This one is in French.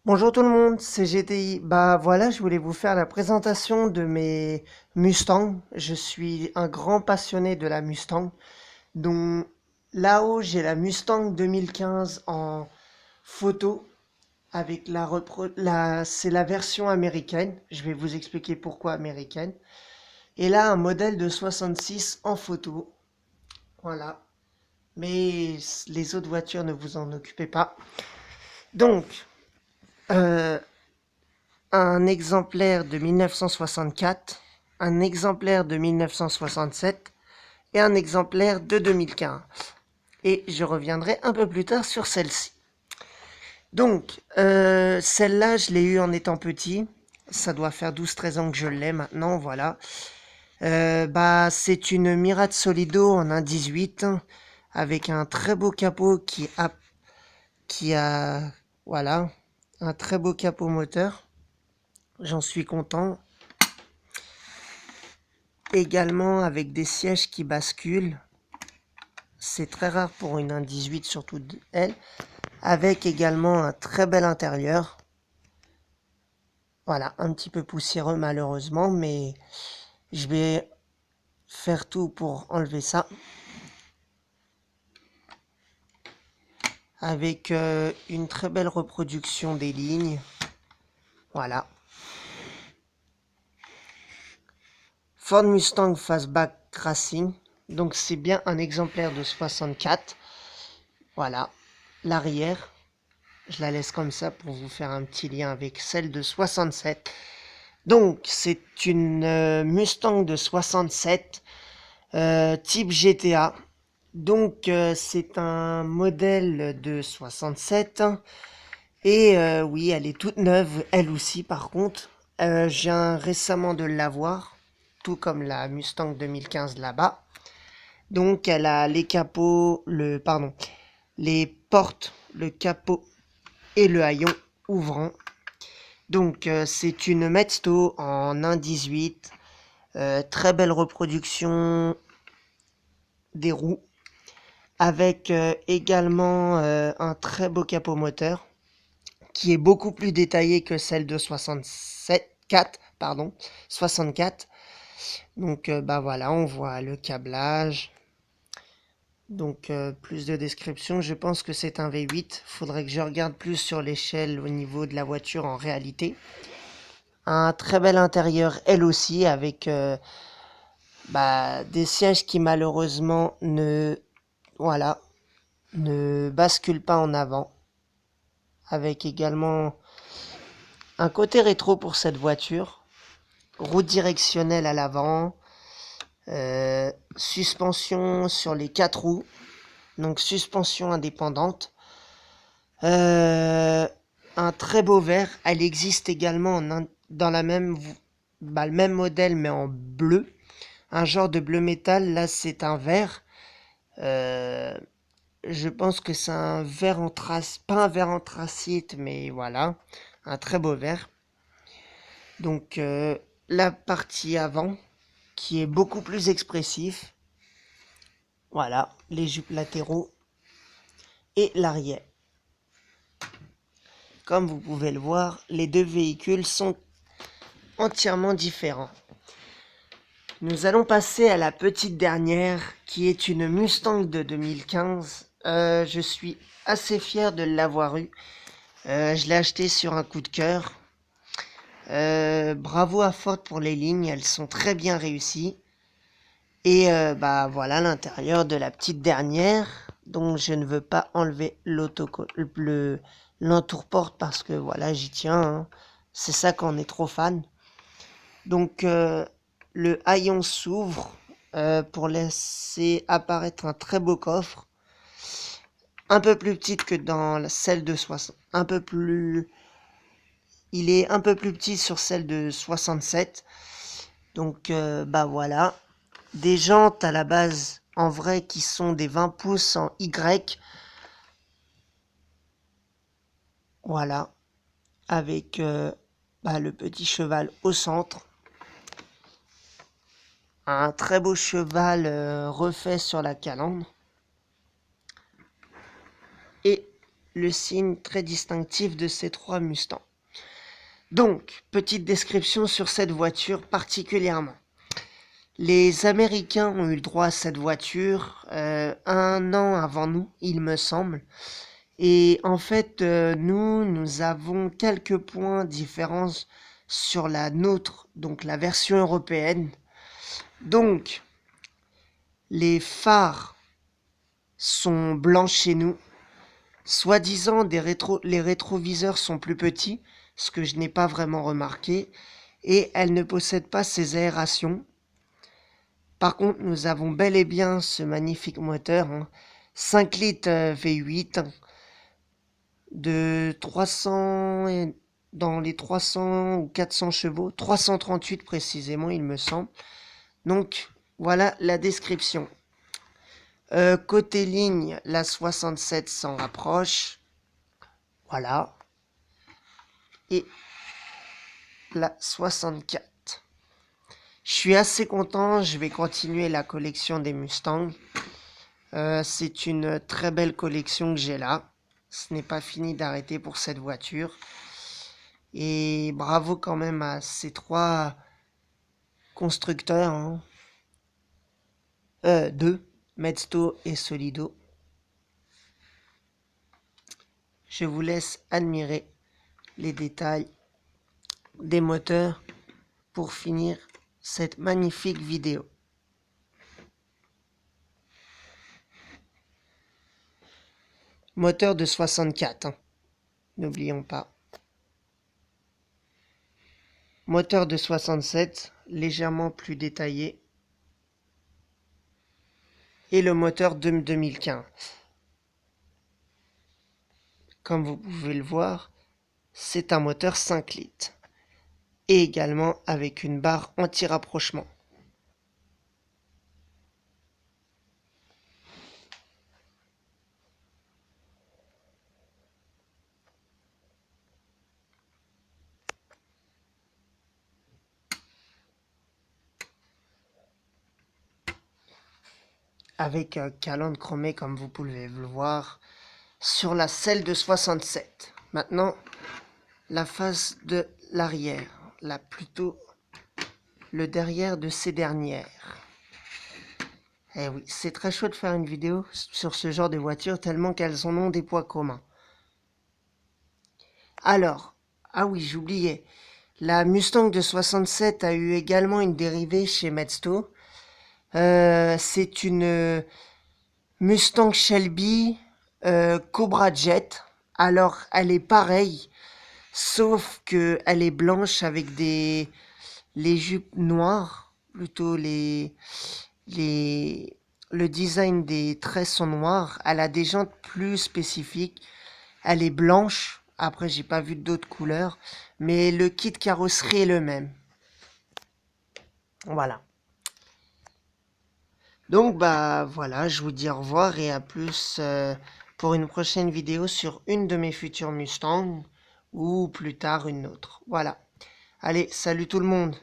Bonjour tout le monde, c'est GTI. Bah voilà, je voulais vous faire la présentation de mes Mustangs. Je suis un grand passionné de la Mustang. Donc là-haut, j'ai la Mustang 2015 en photo avec c'est la version américaine. Je vais vous expliquer pourquoi américaine. Et là, un modèle de 66 en photo. Voilà. Mais les autres voitures, ne vous en occupez pas. Donc, euh, un exemplaire de 1964, un exemplaire de 1967 et un exemplaire de 2015. Et je reviendrai un peu plus tard sur celle-ci. Donc, celle-là, je l'ai eue en étant petit. Ça doit faire 12-13 ans que je l'ai maintenant, voilà. Bah, c'est une Mirage Solido en 1.18 avec un très beau capot qui a, voilà, un très beau capot moteur. J'en suis content. Également avec des sièges qui basculent. C'est très rare pour une 1.18, surtout elle. Avec également un très bel intérieur. Voilà, un petit peu poussiéreux malheureusement, mais je vais faire tout pour enlever ça. Avec une très belle reproduction des lignes. Voilà. Ford Mustang Fastback Racing. Donc c'est bien un exemplaire de 64. Voilà. L'arrière. Je la laisse comme ça pour vous faire un petit lien avec celle de 67. Donc, c'est une Mustang de 67, type GTA. Donc, c'est un modèle de 67. Et oui, elle est toute neuve, elle aussi, par contre. Je viens récemment de l'avoir, tout comme la Mustang 2015 là-bas. Donc, elle a les capots, les portes, le capot et le haillon ouvrant. Donc c'est une Metsto en 1.18, très belle reproduction des roues, avec également un très beau capot moteur, qui est beaucoup plus détaillé que celle de 64. Donc bah voilà, on voit le câblage. Donc plus de description, je pense que c'est un V8. Faudrait que je regarde plus sur l'échelle au niveau de la voiture en réalité. Un très bel intérieur elle aussi avec des sièges qui malheureusement voilà, ne basculent pas en avant. Avec également un côté rétro pour cette voiture. Roue directionnelle à l'avant. Suspension sur les 4 roues. Donc suspension indépendante. Euh, un très beau vert. Elle existe également dans le même modèle mais en bleu. Un genre de bleu métal. Là c'est un vert. Euh, je pense que c'est un vert pas un vert anthracite, mais voilà, un très beau vert. Donc la partie avant, qui est beaucoup plus expressif. Voilà, les jupes latéraux et l'arrière. Comme vous pouvez le voir, les deux véhicules sont entièrement différents. Nous allons passer à la petite dernière, qui est une Mustang de 2015. Je suis assez fier de l'avoir eue. Je l'ai acheté sur un coup de cœur. Bravo à Ford pour les lignes, elles sont très bien réussies. Et bah voilà l'intérieur de la petite dernière, dont je ne veux pas enlever l'entourporte parce que voilà j'y tiens, hein. C'est ça quand on est trop fan. Donc le haillon s'ouvre pour laisser apparaître un très beau coffre, un peu plus petite que dans celle de 60, il est un peu plus petit sur celle de 67. Donc bah voilà, des jantes à la base en vrai qui sont des 20 pouces en Y. Voilà, avec le petit cheval au centre. Un très beau cheval refait sur la calandre. Et le signe très distinctif de ces trois Mustangs. Donc, petite description sur cette voiture particulièrement. Les Américains ont eu le droit à cette voiture 1 an avant nous, il me semble. Et en fait, nous avons quelques points de différence sur la nôtre, donc la version européenne. Donc, les phares sont blancs chez nous. Soi-disant, les rétroviseurs sont plus petits, ce que je n'ai pas vraiment remarqué. Et elles ne possèdent pas ces aérations. Par contre, nous avons bel et bien ce magnifique moteur, 5 litres V8, de 300, dans les 300 ou 400 chevaux, 338 précisément, il me semble. Donc, voilà la description. Côté ligne, la 67 s'en rapproche. Voilà. Et la 64. Je suis assez content, je vais continuer la collection des Mustangs. C'est une très belle collection que j'ai là. Ce n'est pas fini d'arrêter pour cette voiture. Et bravo quand même à ces trois constructeurs. Deux, Mesto et Solido. Je vous laisse admirer les détails des moteurs pour finir cette magnifique vidéo. Moteur de 64, n'oublions pas. Moteur de 67, légèrement plus détaillé. Et le moteur de 2015. Comme vous pouvez le voir, c'est un moteur 5 litres. Et également avec une barre anti-rapprochement. Avec un calandre chromé comme vous pouvez le voir sur la selle de 67. Maintenant, la face de l'arrière, là plutôt le derrière de ces dernières. Eh oui, c'est très chouette de faire une vidéo sur ce genre de voitures tellement qu'elles en ont des poids communs. Alors, ah oui, j'oubliais, la Mustang de 67 a eu également une dérivée chez Mesto. C'est une Mustang Shelby Cobra Jet. Alors, elle est pareille, sauf que elle est blanche avec les jupes noires, plutôt le design des traits sont noirs. Elle a des jantes plus spécifiques. Elle est blanche. Après, j'ai pas vu d'autres couleurs, mais le kit carrosserie est le même. Voilà. Donc bah voilà, je vous dis au revoir et à plus pour une prochaine vidéo sur une de mes futures Mustangs ou plus tard une autre. Voilà. Allez, salut tout le monde.